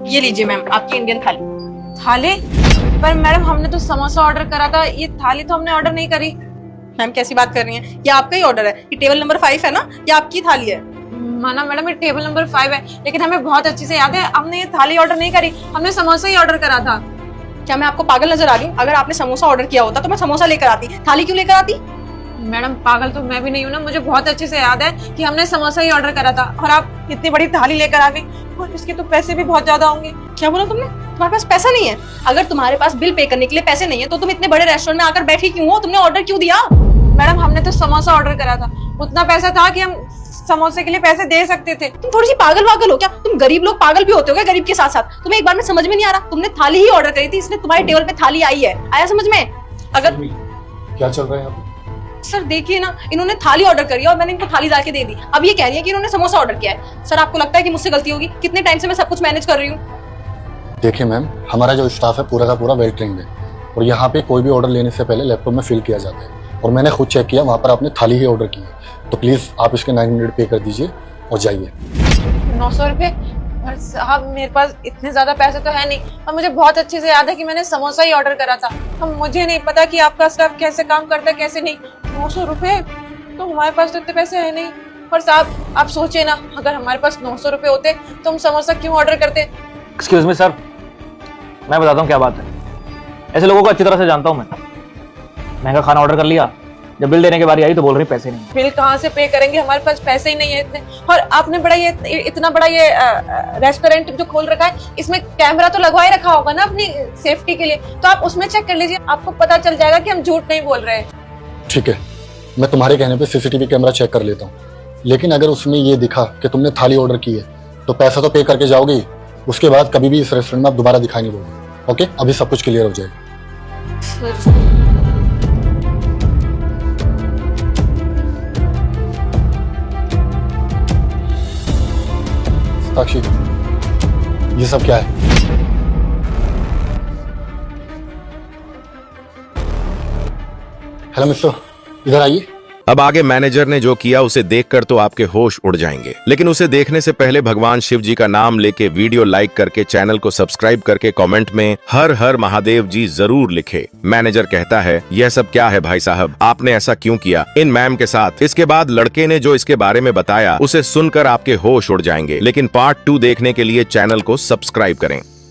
ये लीजिए मैम आपकी इंडियन थाली। थाली? पर मैडम हमने तो समोसा ऑर्डर करा था, ये थाली तो हमने ऑर्डर नहीं करी। मैम कैसी बात कर रही हैं, ये आपका ही ऑर्डर है, ये टेबल नंबर 5 है ना, ये आपकी थाली है। माना मैडम ये टेबल नंबर 5 है, लेकिन हमें बहुत अच्छे से याद है हमने ये थाली ऑर्डर नहीं करी, हमने समोसा ही ऑर्डर करा था। क्या मैं आपको पागल नजर आ रही हूँ? अगर आपने समोसा ऑर्डर किया होता तो मैं समोसा लेकर आती, थाली क्यों लेकर आती? मैडम पागल तो मैं भी नहीं हूँ ना, मुझे बहुत अच्छे से याद है कि हमने समोसा ही ऑर्डर करा था और आप इतनी बड़ी थाली लेकर आ गई और इसके तो पैसे भी बहुत ज्यादा होंगे। क्या बोला तुमने? तुम्हारे पास पैसा नहीं है? अगर तुम्हारे पास बिल पे करने के लिए पैसे नहीं है तो तुम इतने बड़े रेस्टोरेंट में आकर बैठी क्यों हो? तुमने ऑर्डर क्यों दिया? मैडम हमने तो समोसा ऑर्डर करा था, उतना पैसा था कि हम समोसे के लिए पैसे दे सकते थे। तुम थोड़ी सी पागल वागल हो क्या? तुम गरीब लोग पागल भी होते हो क्या गरीब के साथ साथ? तुम्हें एक बार में समझ में नहीं आ रहा? तुमने थाली ही ऑर्डर करी थी, इसलिए तुम्हारे टेबल पे थाली आई है। आया समझ में? अगर क्या चल रहा है यहाँ पे? सर देखिए ना, इन्होंने थाली ऑर्डर करी और मैंने इनको थाली ला के दे दी, अब ये कह रही है कि इन्होंने समोसा ऑर्डर किया है। सर आपको लगता है कि मुझसे गलती होगी? कितने टाइम से मैं सब कुछ मैनेज कर रही हूँ। देखिए मैम, हमारा जो स्टाफ है पूरा का पूरा वेल ट्रेंड है और यहाँ पे कोई भी ऑर्डर लेने से पहले लैपटॉप में फिल किया जाता है और मैंने खुद चेक किया, वहाँ पर आपने थाली ही ऑर्डर की है। तो प्लीज़ आप इसके 900 पे कर दीजिए और जाइए। 900 रुपए? पर साहब मेरे पास इतने ज्यादा पैसे तो है नहीं और मुझे बहुत अच्छे से याद है कि मैंने समोसा ही ऑर्डर करा था। अब मुझे नहीं पता कि आपका स्टाफ कैसे काम करता है कैसे नहीं। 900 रुपए? तो हमारे पास तो इतने पैसे है नहीं। और साहब आप सोचे ना, अगर हमारे पास 900 रुपए होते तो हम समोसा क्यों ऑर्डर करते? एक्सक्यूज मी सर, मैं बताता हूँ क्या बात है। ऐसे लोगों को अच्छी तरह से जानता हूँ मैं। महंगा खाना ऑर्डर कर लिया, जब बिल देने की बारी आई तो बोल रही पैसे नहीं। बिल कहाँ से पे करेंगे, हमारे पास पैसे ही नहीं है इतने। और आपने बड़ा ये इतना बड़ा ये रेस्टोरेंट जो खोल रखा है, इसमें कैमरा तो लगवा ही रखा होगा ना अपनी सेफ्टी के लिए, तो आप उसमें चेक कर लीजिए, आपको पता चल जाएगा कि हम झूठ नहीं बोल रहे। ठीक है, मैं तुम्हारे कहने पे सीसीटीवी कैमरा चेक कर लेता हूँ, लेकिन अगर उसमें ये दिखा कि तुमने थाली ऑर्डर की है तो पैसा तो पे करके जाओगे, उसके बाद कभी भी इस रेस्टोरेंट में आप दोबारा दिखाई नहीं दोगे। ओके, अभी सब कुछ क्लियर हो जाएगा। साक्षी, ये सब क्या है? हेलो मिस्टर, इधर आइए। अब आगे मैनेजर ने जो किया उसे देखकर तो आपके होश उड़ जाएंगे, लेकिन उसे देखने से पहले भगवान शिव जी का नाम लेके वीडियो लाइक करके चैनल को सब्सक्राइब करके कमेंट में हर हर महादेव जी जरूर लिखे। मैनेजर कहता है, यह सब क्या है भाई साहब, आपने ऐसा क्यों किया इन मैम के साथ? इसके बाद लड़के ने जो इसके बारे में बताया उसे सुनकर आपके होश उड़ जाएंगे, लेकिन पार्ट 2 देखने के लिए चैनल को सब्सक्राइब करें।